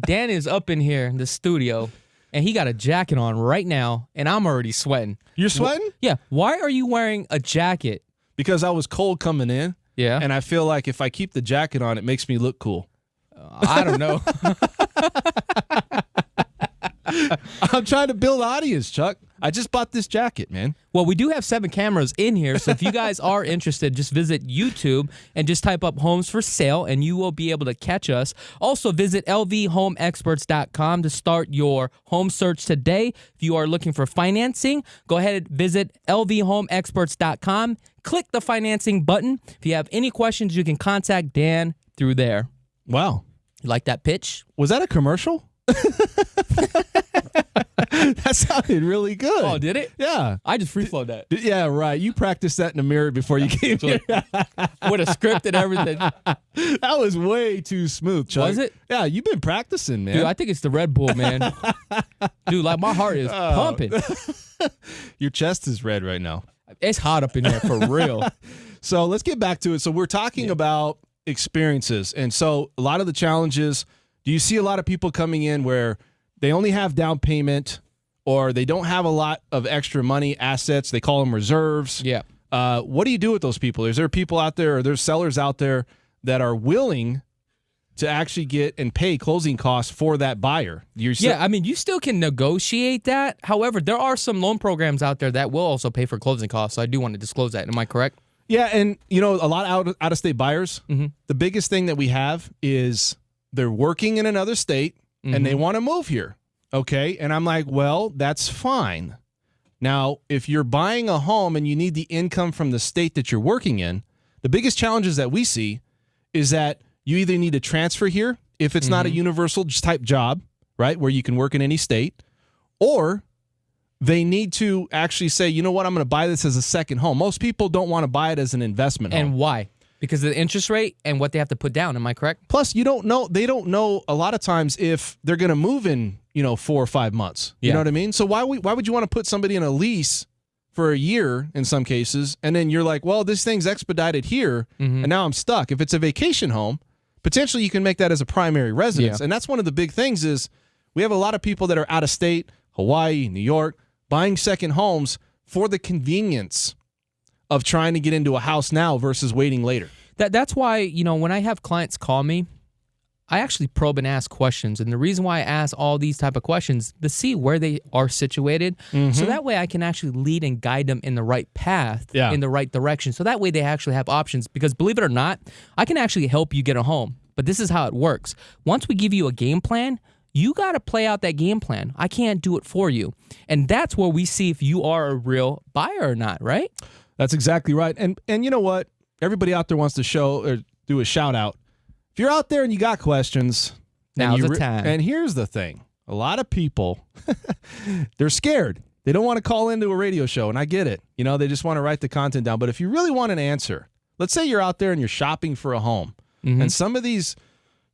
Speaker 2: Dan is up in here in the studio, and he got a jacket on right now, and I'm already sweating.
Speaker 1: You're sweating?
Speaker 2: Yeah. Why are you wearing a jacket?
Speaker 1: Because I was cold coming in.
Speaker 2: Yeah.
Speaker 1: And I feel like if I keep the jacket on, it makes me look cool.
Speaker 2: I don't know.
Speaker 1: I'm trying to build audience, Chuck. I just bought this jacket, man.
Speaker 2: Well, we do have 7 cameras in here, so if you guys are interested, just visit YouTube and just type up homes for sale, and you will be able to catch us. Also, visit lvhomeexperts.com to start your home search today. If you are looking for financing, go ahead and visit lvhomeexperts.com. Click the financing button. If you have any questions, you can contact Dan through there.
Speaker 1: Wow.
Speaker 2: You like that pitch?
Speaker 1: Was that a commercial? That sounded really good.
Speaker 2: Oh, did it?
Speaker 1: Yeah.
Speaker 2: I just free-flowed that.
Speaker 1: Yeah, right. You practiced that in the mirror before you came here.
Speaker 2: With a script and everything.
Speaker 1: That was way too smooth, Chuck.
Speaker 2: Was it?
Speaker 1: Yeah, you've been practicing, man.
Speaker 2: Dude, I think it's the Red Bull, man. Dude, like my heart is pumping.
Speaker 1: Your chest is red right now.
Speaker 2: It's hot up in here for real.
Speaker 1: So let's get back to it. So we're talking about experiences. And so a lot of the challenges, do you see a lot of people coming in where they only have down payment or they don't have a lot of extra money, assets? They call them reserves.
Speaker 2: Yeah.
Speaker 1: What do you do with those people? Is there people out there or there's sellers out there that are willing to actually get and pay closing costs for that buyer?
Speaker 2: I mean, you still can negotiate that. However, there are some loan programs out there that will also pay for closing costs. So I do want to disclose that. Am I correct?
Speaker 1: Yeah, and a lot out of state buyers, the biggest thing that we have is they're working in another state and they want to move here. Okay, and I'm like, well, that's fine. Now, if you're buying a home and you need the income from the state that you're working in, the biggest challenges that we see is that you either need to transfer here if it's not a universal type job, right, where you can work in any state, or they need to actually say, you know what, I'm going to buy this as a second home. Most people don't want to buy it as an investment home.
Speaker 2: And why? Because of the interest rate and what they have to put down. Am I correct?
Speaker 1: Plus, they don't know a lot of times if they're going to move in, 4 or 5 months. You know what I mean? So why would you want to put somebody in a lease for a year in some cases, and then you're like, well, this thing's expedited here, and now I'm stuck. If it's a vacation home, potentially you can make that as a primary residence. And that's one of the big things is we have a lot of people that are out of state, Hawaii, New York, buying second homes for the convenience of trying to get into a house now versus waiting later.
Speaker 2: That's why, when I have clients call me, I actually probe and ask questions. And the reason why I ask all these type of questions, to see where they are situated. So that way I can actually lead and guide them in the right path, in the right direction. So that way they actually have options. Because believe it or not, I can actually help you get a home. But this is how it works. Once we give you a game plan, you got to play out that game plan. I can't do it for you. And that's where we see if you are a real buyer or not, right?
Speaker 1: That's exactly right. And you know what? Everybody out there wants to show or do a shout out. If you're out there and you got questions,
Speaker 2: now's the time.
Speaker 1: And here's the thing. A lot of people, they're scared. They don't want to call into a radio show, and I get it. They just want to write the content down. But if you really want an answer, let's say you're out there and you're shopping for a home, and some of these,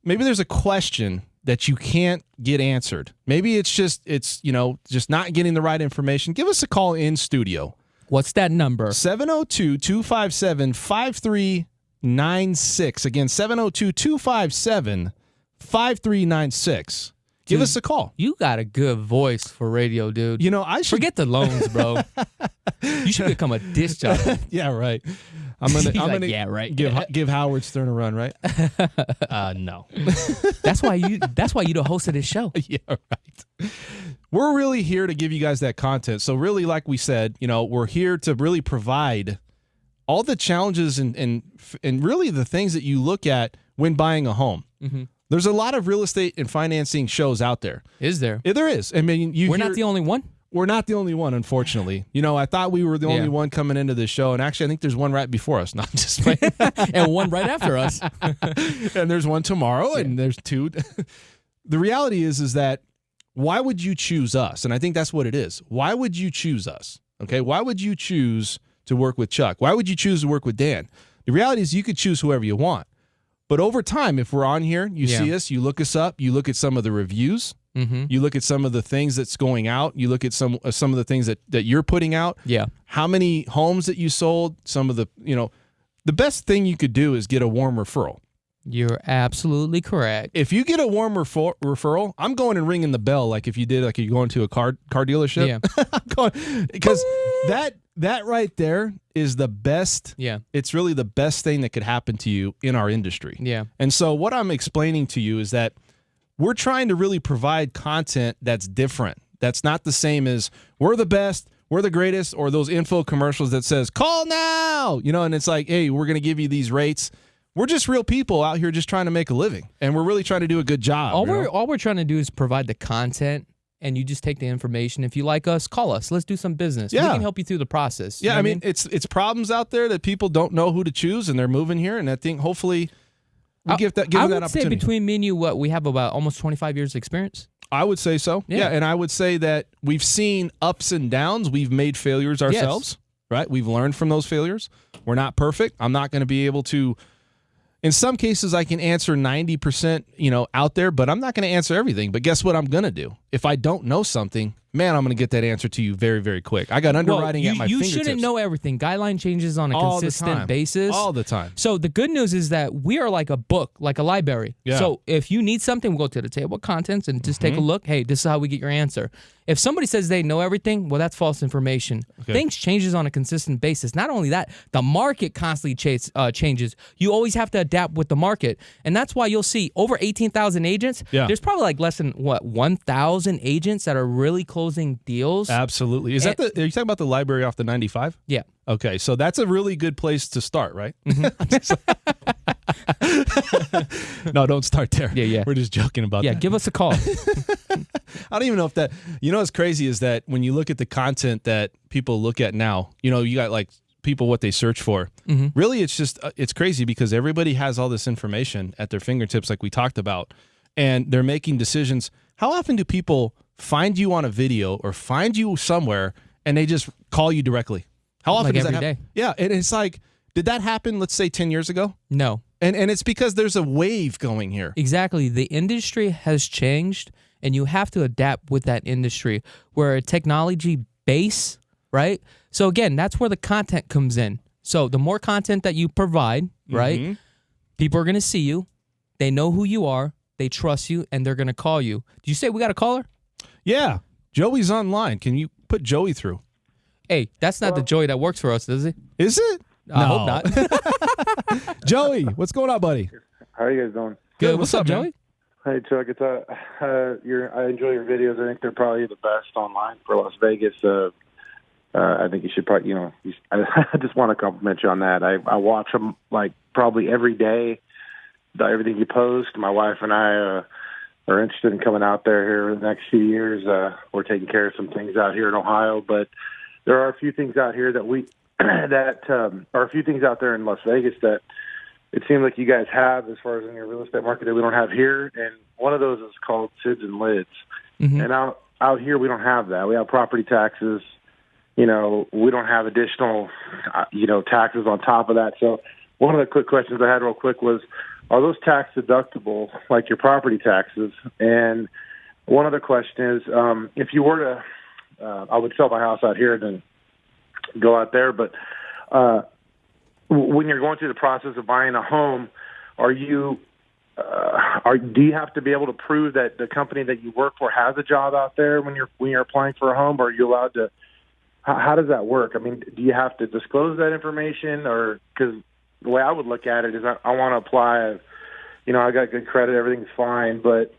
Speaker 1: maybe there's a question that you can't get answered. Maybe it's just not getting the right information. Give us a call in studio.
Speaker 2: What's that number?
Speaker 1: 702-257-5396. Again, 702-257-5396. Give us a call.
Speaker 2: You got a good voice for radio, dude.
Speaker 1: I should
Speaker 2: forget the loans, bro. You should become a disc jockey.
Speaker 1: Yeah, right. I'm gonna
Speaker 2: yeah, right.
Speaker 1: Give Howard Stern a run, right? No.
Speaker 2: That's why you the host of this show.
Speaker 1: Yeah, right. We're really here to give you guys that content. So really, like we said, we're here to really provide all the challenges and really the things that you look at when buying a home. There's a lot of real estate and financing shows out there.
Speaker 2: Is there?
Speaker 1: Yeah, there is. I mean,
Speaker 2: we're not the only one.
Speaker 1: We're not the only one, unfortunately. I thought we were the only one coming into this show, and actually, I think there's one right before us. Not just
Speaker 2: and one right after us,
Speaker 1: and there's one tomorrow, and there's two. The reality is that why would you choose us? And I think that's what it is. Why would you choose us? Okay, why would you choose to work with Chuck? Why would you choose to work with Dan? The reality is you could choose whoever you want. But over time, if we're on here, you see us, you look us up, you look at some of the reviews, you look at some of the things that's going out, you look at some of the things that you're putting out, how many homes that you sold, some of the, the best thing you could do is get a warm referral.
Speaker 2: You're absolutely correct.
Speaker 1: If you get a warm referral, I'm going and ringing the bell like if you did, like you go into a car dealership.
Speaker 2: Yeah.
Speaker 1: I'm going, because that right there is the best.
Speaker 2: Yeah.
Speaker 1: It's really the best thing that could happen to you in our industry.
Speaker 2: Yeah.
Speaker 1: And so what I'm explaining to you is that we're trying to really provide content that's different. That's not the same as we're the best, we're the greatest, or those info commercials that says, call now, and it's like, hey, we're going to give you these rates. We're just real people out here just trying to make a living, and we're really trying to do a good job.
Speaker 2: All we're trying to do is provide the content, and you just take the information. If you like us, call us. Let's do some business. We can help you through the process.
Speaker 1: Yeah, I mean, it's problems out there that people don't know who to choose, and they're moving here, and I think hopefully we give them that opportunity.
Speaker 2: I would say between me and you, we have about almost 25 years of experience.
Speaker 1: I would say so. Yeah, and I would say that we've seen ups and downs. We've made failures ourselves, right? We've learned from those failures. We're not perfect. I'm not going to be able to. In some cases, I can answer 90%, out there, but I'm not going to answer everything. But guess what I'm going to do? If I don't know something, man, I'm going to get that answer to you very, very quick. I got underwriting at my fingertips. You shouldn't
Speaker 2: know everything. Guideline changes on a consistent basis.
Speaker 1: All the time.
Speaker 2: So the good news is that we are like a book, like a library.
Speaker 1: Yeah.
Speaker 2: So if you need something, we'll go to the table of contents and just take a look. Hey, this is how we get your answer. If somebody says they know everything, well, that's false information. Okay. Things changes on a consistent basis. Not only that, the market constantly changes. You always have to adapt with the market. And that's why you'll see over 18,000 agents. Yeah. There's probably like less than, 1,000 agents that are really closing deals.
Speaker 1: Absolutely. Are you talking about the library off the 95?
Speaker 2: Yeah.
Speaker 1: Okay, so that's a really good place to start, right? No, don't start there.
Speaker 2: Yeah.
Speaker 1: We're just joking about that.
Speaker 2: Yeah, give us a call.
Speaker 1: I don't even know if that, what's crazy is that when you look at the content that people look at now, you got like people what they search for. Really, it's just, it's crazy because everybody has all this information at their fingertips like we talked about, and they're making decisions. How often do people find you on a video or find you somewhere and they just call you directly? How often does that happen?
Speaker 2: Day.
Speaker 1: Yeah, and it's like, did that happen, let's say, 10 years ago?
Speaker 2: No.
Speaker 1: And it's because there's a wave going here.
Speaker 2: Exactly. The industry has changed, and you have to adapt with that industry. We're a technology base, right? So, again, that's where the content comes in. So the more content that you provide, right, people are going to see you. They know who you are. They trust you, and they're going to call you. Did you say we got a caller?
Speaker 1: Yeah. Joey's online. Can you put Joey through?
Speaker 2: Hey, that's not the Joey that works for us, is he?
Speaker 1: Is it?
Speaker 2: I hope not.
Speaker 1: Joey, what's going on, buddy?
Speaker 3: How are you guys doing?
Speaker 2: Good. What's up,
Speaker 1: man?
Speaker 2: Joey?
Speaker 3: Hey, Chuck. It's I enjoy your videos. I think they're probably the best online for Las Vegas. I think you should probably, I just want to compliment you on that. I watch them like probably every day. Everything you post. My wife and I are interested in coming out there here in the next few years. We're taking care of some things out here in Ohio, but there are a few things out here that are a few things out there in Las Vegas that it seems like you guys have as far as in your real estate market that we don't have here. And one of those is called SIDS and LIDs. And out here, we don't have that. We have property taxes. We don't have additional, taxes on top of that. So one of the quick questions I had real quick was, are those tax deductible like your property taxes? And one other question is, if you were to, I would sell my house out here and then go out there, but when you're going through the process of buying a home, do you have to be able to prove that the company that you work for has a job out there when you're applying for a home, or are you allowed to? How does that work? I mean, do you have to disclose that information, or because the way I would look at it is I want to apply, I got good credit, everything's fine, but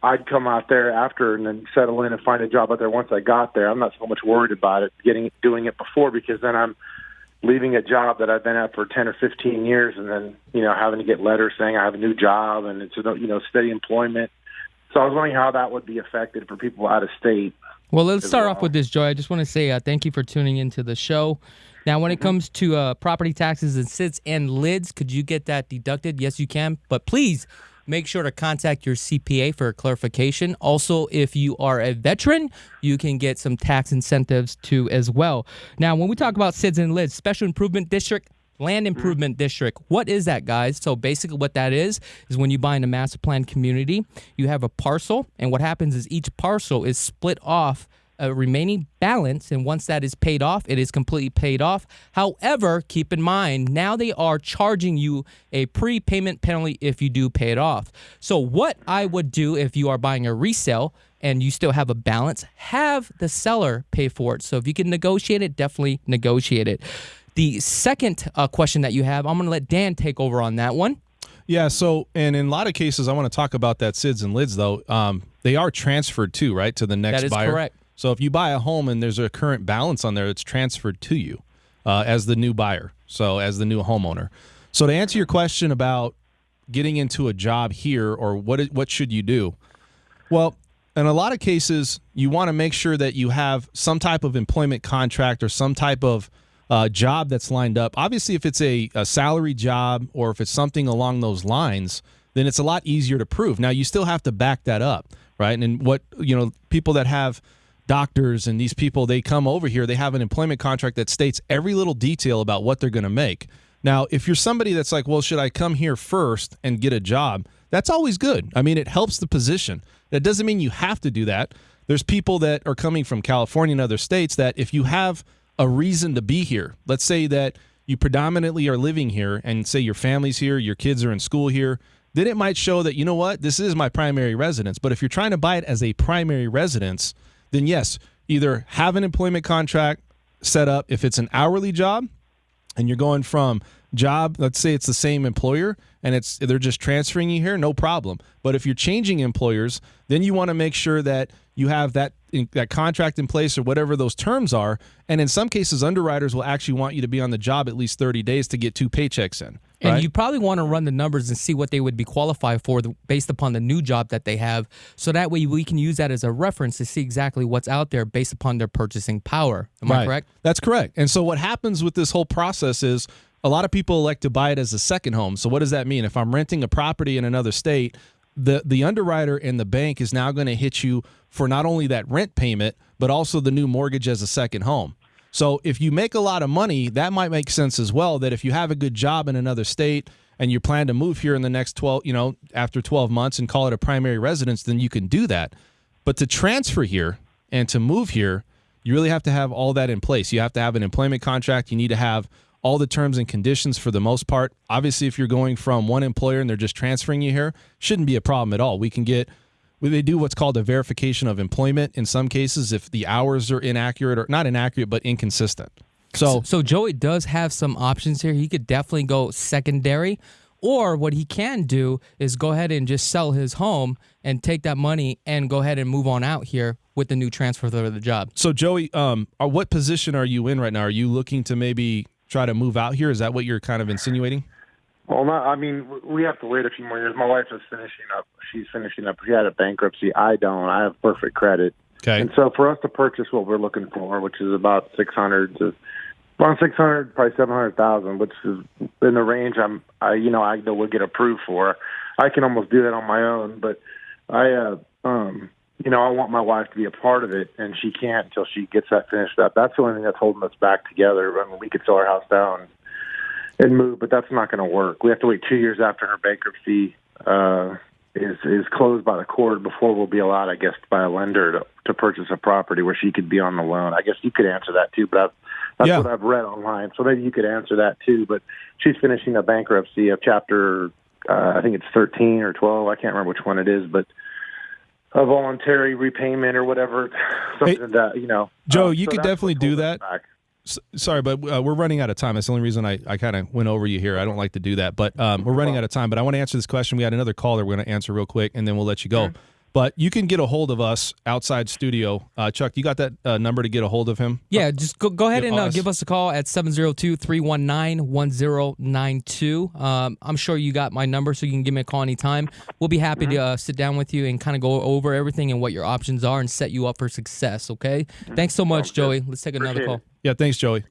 Speaker 3: I'd come out there after and then settle in and find a job out there once I got there. I'm not so much worried about it doing it before, because then I'm leaving a job that I've been at for 10 or 15 years and then, having to get letters saying I have a new job and it's, steady employment. So I was wondering how that would be affected for people out of state.
Speaker 2: Well, let's start off with this, Joy. I just want to say thank you for tuning into the show. Now, when it comes to property taxes and SIDS and LIDs, could you get that deducted? Yes, you can. But please make sure to contact your CPA for clarification. Also, if you are a veteran, you can get some tax incentives too as well. Now, when we talk about SIDS and LIDs, Special Improvement District, Land Improvement District, what is that, guys? So basically what that is when you buy in a master plan community, you have a parcel, and what happens is each parcel is split off a remaining balance, and once that is paid off, it is completely paid off. However, keep in mind, now they are charging you a prepayment penalty if you do pay it off. So what I would do if you are buying a resale and you still have a balance, have the seller pay for it. So if you can negotiate it, definitely negotiate it. The second question that you have, I'm going to let Dan take over on that one.
Speaker 1: Yeah, so, and in a lot of cases, I want to talk about that SIDS and LIDs, though. They are transferred too, right, to the next buyer? That is correct. So if you buy a home and there's a current balance on there, it's transferred to you as the new buyer, so as the new homeowner. So to answer your question about getting into a job here or what should you do? Well, in a lot of cases, you want to make sure that you have some type of employment contract or some type of job that's lined up. Obviously, if it's a salary job or if it's something along those lines, then it's a lot easier to prove. Now, you still have to back that up, right? And what, people that have doctors and these people, they come over here, they have an employment contract that states every little detail about what they're going to make. Now, if you're somebody that's like, well, should I come here first and get a job? That's always good. I mean, it helps the position. That doesn't mean you have to do that. There's people that are coming from California and other states that if you have a reason to be here, let's say that you predominantly are living here and say your family's here, your kids are in school here, then it might show that, this is my primary residence. But if you're trying to buy it as a primary residence, then yes, either have an employment contract set up if it's an hourly job and you're going from job, let's say it's the same employer and they're just transferring you here, no problem. But if you're changing employers, then you want to make sure that you have that contract in place or whatever those terms are. And in some cases, underwriters will actually want you to be on the job at least 30 days to get 2 paychecks in.
Speaker 2: And
Speaker 1: right?
Speaker 2: you probably want to run the numbers and see what they would be qualified for based upon the new job that they have. So that way we can use that as a reference to see exactly what's out there based upon their purchasing power. Am I correct? That's
Speaker 1: correct. And so what happens with this whole process is a lot of people like to buy it as a second home. So what does that mean? If I'm renting a property in another state, the underwriter and the bank is now going to hit you for not only that rent payment, but also the new mortgage as a second home. So if you make a lot of money, that might make sense as well, that if you have a good job in another state and you plan to move here in the next 12, after 12 months and call it a primary residence, then you can do that. But to transfer here and to move here, you really have to have all that in place. You have to have an employment contract. You need to have all the terms and conditions for the most part. Obviously, if you're going from one employer and they're just transferring you here, shouldn't be a problem at all. They do what's called a verification of employment in some cases if the hours are inaccurate, or not inaccurate, but inconsistent. So
Speaker 2: Joey does have some options here. He could definitely go secondary, or what he can do is go ahead and just sell his home and take that money and go ahead and move on out here with the new transfer for the job.
Speaker 1: So Joey, what position are you in right now? Are you looking to maybe try to move out here? Is that what you're kind of insinuating?
Speaker 3: Well, we have to wait a few more years. My wife is finishing up. She's finishing up. She had a bankruptcy. I don't. I have perfect credit.
Speaker 1: Okay.
Speaker 3: And so for us to purchase what we're looking for, which is about around 600, probably 700,000, which is in the range I know we'll get approved for. I can almost do that on my own, but I want my wife to be a part of it, and she can't until she gets that finished up. That's the only thing that's holding us back together. I mean, we could sell our house down and move, but that's not going to work. We have to wait 2 years after her bankruptcy is closed by the court before we'll be allowed, I guess, by a lender to purchase a property where she could be on the loan. I guess you could answer that too, but that's what I've read online. So maybe you could answer that too. But she's finishing a bankruptcy of chapter, I think it's 13 or 12. I can't remember which one it is, but a voluntary repayment or whatever. Something that,
Speaker 1: Joe, you could definitely do that. Sorry, but we're running out of time. That's the only reason I kind of went over you here. I don't like to do that, but we're running out of time. But I want to answer this question. We had another caller we're going to answer real quick, and then we'll let you go. Sure. But you can get a hold of us outside studio. Chuck, you got that number to get a hold of him?
Speaker 2: Yeah, just go ahead and give us a call at 702-319-1092. I'm sure you got my number, so you can give me a call anytime. We'll be happy to sit down with you and kind of go over everything and what your options are and set you up for success, okay? Thanks so much, Joey. Let's take another call.
Speaker 1: Yeah, thanks, Joey.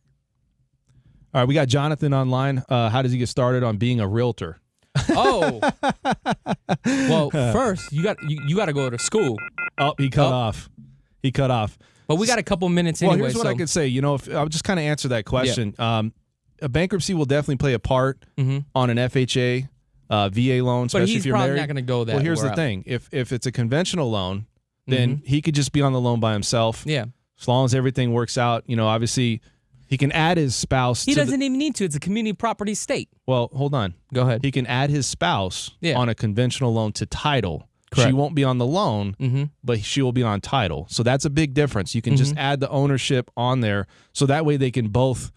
Speaker 1: All right, we got Jonathan online. How does he get started on being a realtor?
Speaker 2: Oh, well, first you got to go to school.
Speaker 1: Oh, he cut off.
Speaker 2: But we got a couple minutes anyway.
Speaker 1: Well, here's what I could say. If I'll just kind of answer that question. Yeah. A bankruptcy will definitely play a part on an FHA, VA loan, especially if you're married.
Speaker 2: But he's probably not going to go that.
Speaker 1: Well, here's the thing: if it's a conventional loan, then he could just be on the loan by himself.
Speaker 2: Yeah, as
Speaker 1: long as everything works out. Obviously. He can add his spouse.
Speaker 2: He doesn't even need to. It's a community property state.
Speaker 1: Well, hold on.
Speaker 2: Go ahead.
Speaker 1: He can add his spouse on a conventional loan to title.
Speaker 2: Correct.
Speaker 1: She won't be on the loan, but she will be on title. So that's a big difference. You can just add the ownership on there, so that way they can both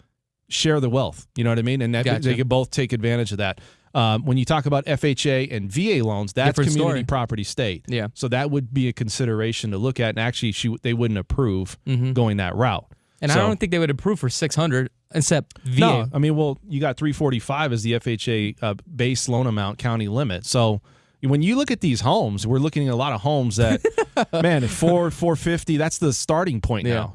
Speaker 1: share the wealth. You know what I mean? And that they can both take advantage of that. When you talk about FHA and VA loans, that's
Speaker 2: different
Speaker 1: community
Speaker 2: story.
Speaker 1: Property state.
Speaker 2: Yeah.
Speaker 1: So that would be a consideration to look at. And actually, they wouldn't approve going that route.
Speaker 2: And I don't think they would approve for 600 except VA.
Speaker 1: No, I mean, well, you got 345 as the FHA base loan amount county limit. So when you look at these homes, we're looking at a lot of homes that, man, 450, that's the starting point now,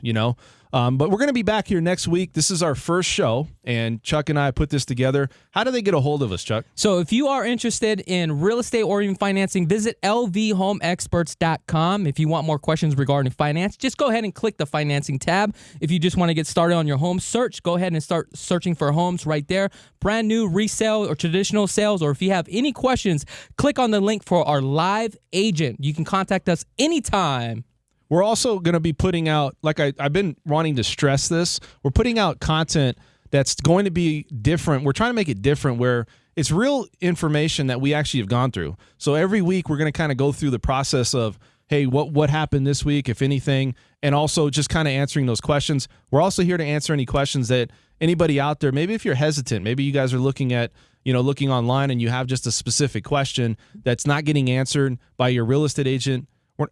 Speaker 1: But we're going to be back here next week. This is our first show, and Chuck and I put this together. How do they get a hold of us, Chuck?
Speaker 2: So if you are interested in real estate or even financing, visit lvhomeexperts.com. If you want more questions regarding finance, just go ahead and click the financing tab. If you just want to get started on your home search, go ahead and start searching for homes right there. Brand new, resale, or traditional sales, or if you have any questions, click on the link for our live agent. You can contact us anytime.
Speaker 1: We're also going to be putting out, like I've been wanting to stress this, we're putting out content that's going to be different. We're trying to make it different where it's real information that we actually have gone through. So every week we're going to kind of go through the process of, hey, what happened this week, if anything, and also just kind of answering those questions. We're also here to answer any questions that anybody out there, maybe if you're hesitant, maybe you guys are looking online and you have just a specific question that's not getting answered by your real estate agent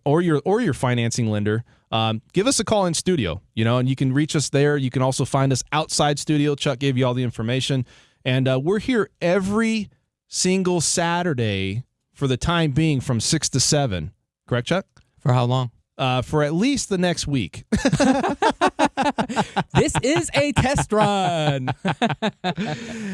Speaker 1: or your financing lender, give us a call in studio, and you can reach us there. You can also find us outside studio. Chuck gave you all the information. And we're here every single Saturday for the time being from 6 to 7. Correct, Chuck?
Speaker 2: For how long?
Speaker 1: For at least the next week.
Speaker 2: This is a test run.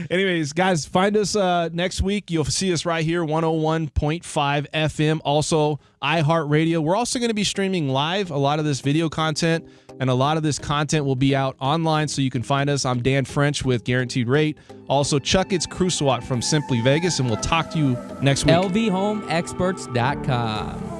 Speaker 1: Anyways, guys, find us next week. You'll see us right here, 101.5 FM. Also, iHeart Radio. We're also going to be streaming live a lot of this video content, and a lot of this content will be out online, so you can find us. I'm Dan French with Guaranteed Rate. Also, Chakits Krulsawat from Simply Vegas, and we'll talk to you next week.
Speaker 2: LVHomeExperts.com.